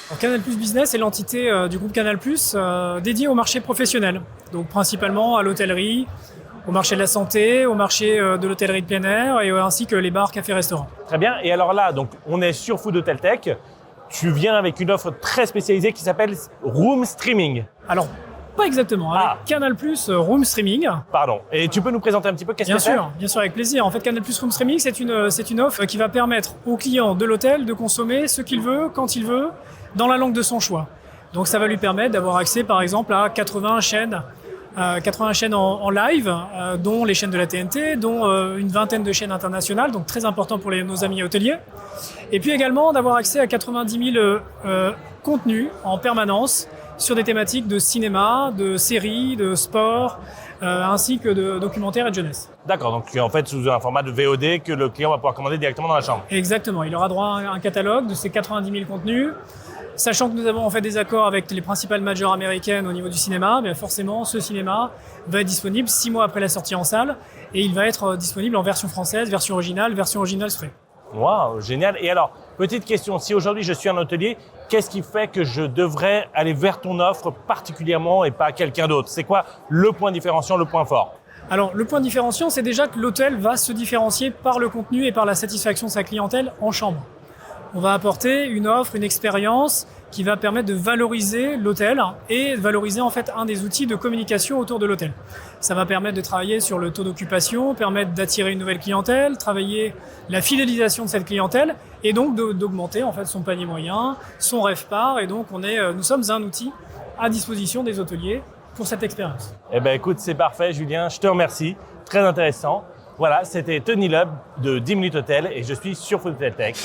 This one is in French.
Alors, Canal+ Business est l'entité du groupe Canal+, dédiée au marché professionnel. Donc principalement à l'hôtellerie, au marché de la santé, au marché de l'hôtellerie de plein air et ainsi que les bars, cafés, restaurants. Très bien. Et alors là, donc, on est sur Food Hotel Tech. Tu viens avec une offre très spécialisée qui s'appelle Room Streaming. Alors, pas exactement. Avec Canal+ Room Streaming. Pardon. Et tu peux nous présenter un petit peu qu'est-ce que c'est ? Bien sûr, avec plaisir. En fait, Canal+ Room Streaming, c'est une offre qui va permettre au client de l'hôtel de consommer ce qu'il veut, quand il veut, dans la langue de son choix. Donc, ça va lui permettre d'avoir accès, par exemple, à 80 chaînes en live, dont les chaînes de la TNT, dont une vingtaine de chaînes internationales, donc très important pour nos amis hôteliers. Et puis également d'avoir accès à 90 000 contenus en permanence sur des thématiques de cinéma, de séries, de sport, ainsi que de documentaires et de jeunesse. D'accord, donc en fait sous un format de VOD que le client va pouvoir commander directement dans la chambre. Exactement, il aura droit à un catalogue de ces 90 000 contenus. Sachant que nous avons en fait des accords avec les principales majors américaines au niveau du cinéma, mais forcément ce cinéma va être disponible 6 mois après la sortie en salle et il va être disponible en version française, version originale frais. Waouh, génial. Et alors, petite question, si aujourd'hui je suis un hôtelier, qu'est-ce qui fait que je devrais aller vers ton offre particulièrement et pas quelqu'un d'autre ? C'est quoi le point différenciant, le point fort ? Alors, le point différenciant, c'est déjà que l'hôtel va se différencier par le contenu et par la satisfaction de sa clientèle en chambre. On va apporter une offre, une expérience qui va permettre de valoriser l'hôtel et valoriser en fait un des outils de communication autour de l'hôtel. Ça va permettre de travailler sur le taux d'occupation, permettre d'attirer une nouvelle clientèle, travailler la fidélisation de cette clientèle et donc d'augmenter en fait son panier moyen, son RevPAR et donc nous sommes un outil à disposition des hôteliers pour cette expérience. Eh ben écoute, c'est parfait Julien, je te remercie, très intéressant. Voilà, c'était Tony Lub de 10 Minutes Hôtel et je suis sur Food Hotel Tech.